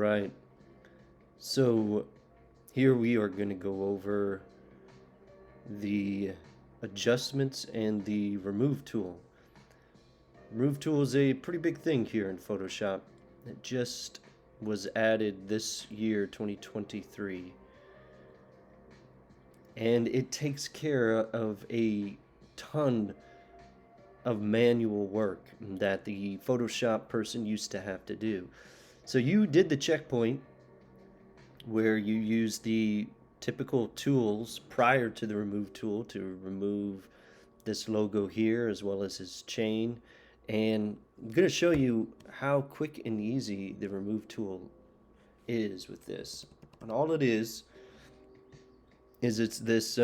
Right. So here we are going to go over the adjustments and the remove tool. Remove tool is a pretty big thing here in Photoshop. It just was added this year, 2023. And it takes care of a ton of manual work that the Photoshop person used to have to do. So you did the checkpoint where you use the typical tools prior to the remove tool to remove this logo here as well as his chain. And I'm going to show you how quick and easy the remove tool is with this. And all it is it's this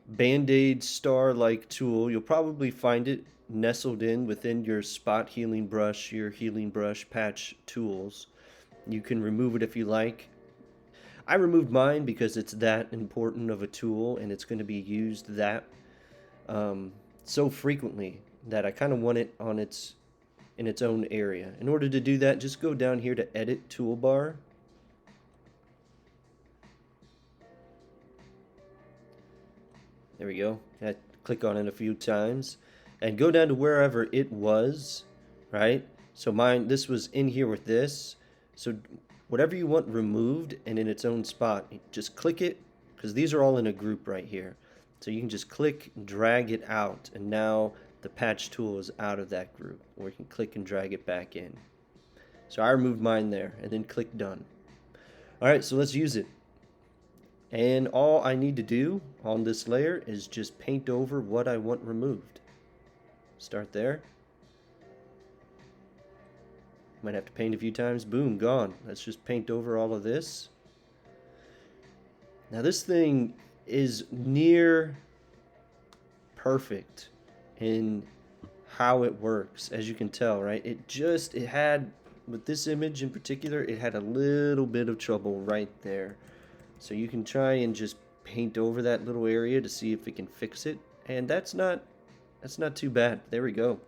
Band-Aid star-like tool. You'll probably find it nestled in within your spot healing brush, your healing brush patch tools. You can remove it if you like. I removed mine because it's that important of a tool and it's going to be used that so frequently that I kind of want it on in its own area. In order to do that, just go down here to Edit Toolbar. There we go. I click on it a few times and go down to wherever it was, right? So mine, this was in here with this. So whatever you want removed and in its own spot, just click it, because these are all in a group right here. So you can just click, drag it out, and now the patch tool is out of that group, or you can click and drag it back in. So I removed mine there and then click done. All right, so let's use it. And all I need to do on this layer is just paint over what I want removed. Start there. Might have to paint a few times. Boom, gone. Let's just paint over all of this. Now this thing is near perfect in how it works, as you can tell, right? It had, with this image in particular, it had a little bit of trouble right there. So you can try and just paint over that little area to see if it can fix it. And that's not too bad. There we go.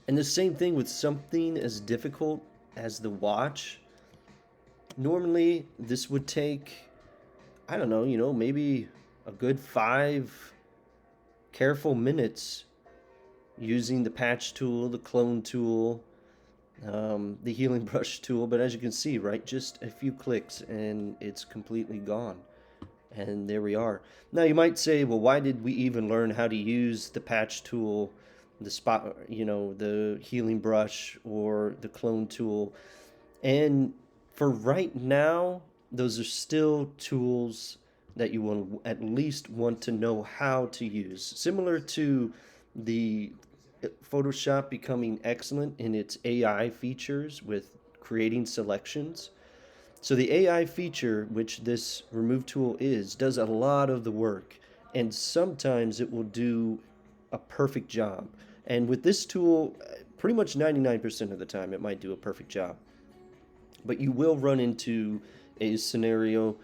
And the same thing with something as difficult as the watch. Normally this would take, I don't know, maybe a good 5 careful minutes using the patch tool, the clone tool, the healing brush tool. But as you can see, right, just a few clicks and it's completely gone. And there we are. Now you might say, well, why did we even learn how to use the patch tool, the spot, the healing brush or the clone tool? And for right now, those are still tools that you will at least want to know how to use. Similar to the Photoshop becoming excellent in its AI features with creating selections. So the AI feature, which this remove tool is, does a lot of the work, and sometimes it will do a perfect job. And with this tool, pretty much 99% of the time, it might do a perfect job. But you will run into a scenario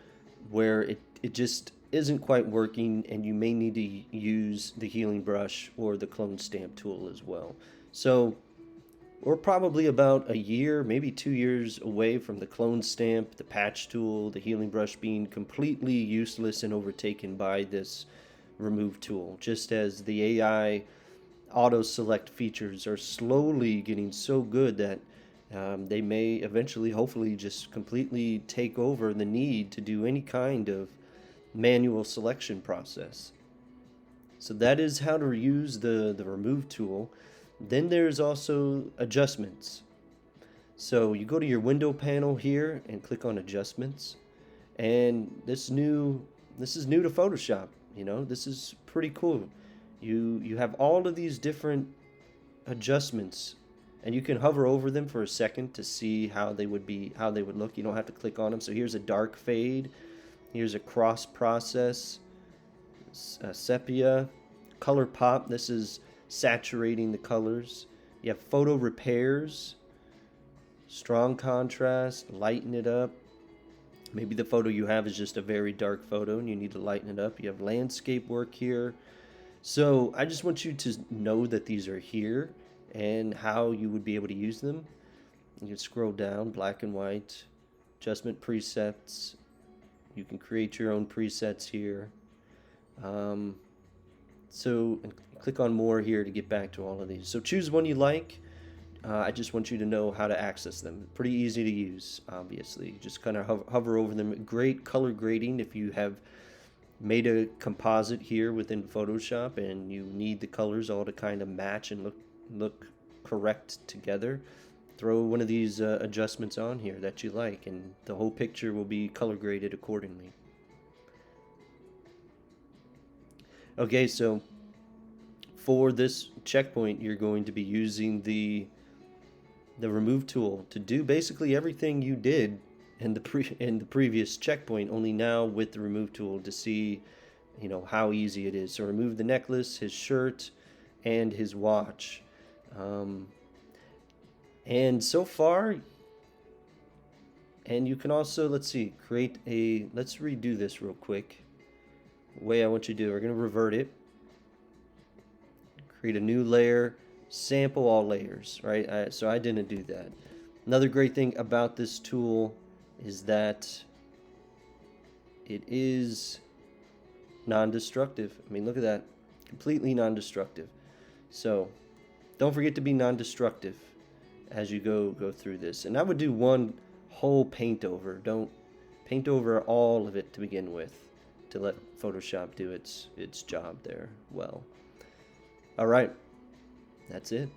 where it just isn't quite working and you may need to use the healing brush or the clone stamp tool as well. So we're probably about a year, maybe 2 years away from the clone stamp, the patch tool, the healing brush being completely useless and overtaken by this remove tool, just as the AI auto select features are slowly getting so good that they may eventually, hopefully, just completely take over the need to do any kind of manual selection process. So that is how to use the remove tool. Then there's also adjustments. So you go to your window panel here and click on adjustments. And this is new to Photoshop, this is pretty cool. You have all of these different adjustments and you can hover over them for a second to see how they would look. You don't have to click on them. So here's a dark fade, here's a cross process, sepia, color pop. This is saturating the colors. You have photo repairs, strong contrast, lighten it up. Maybe the photo you have is just a very dark photo and you need to lighten it up. You have landscape work here. So I just want you to know that these are here and how you would be able to use them. You can scroll down, black and white, adjustment presets. You can create your own presets here. So click on more here to get back to all of these. So choose one you like. I just want you to know how to access them. Pretty easy to use, obviously. Just kind of hover over them. Great color grading if you have made a composite here within Photoshop and you need the colors all to kind of match and look correct together. Throw one of these adjustments on here that you like, and the whole picture will be color graded accordingly. Okay, so for this checkpoint, you're going to be using the remove tool to do basically everything you did in the previous checkpoint, only now with the remove tool to see, you know, how easy it is. So remove the necklace, his shirt, and his watch. And so far, and you can also, let's see, let's redo this real quick. The way I want you to do it, we're going to revert it. Create a new layer, sample all layers, right? So I didn't do that. Another great thing about this tool is that it is non-destructive. I mean, look at that. Completely non-destructive. So don't forget to be non-destructive as you go through this. And I would do one whole paint over. Don't paint over all of it to begin with, to let Photoshop do its job there well. All right, that's it.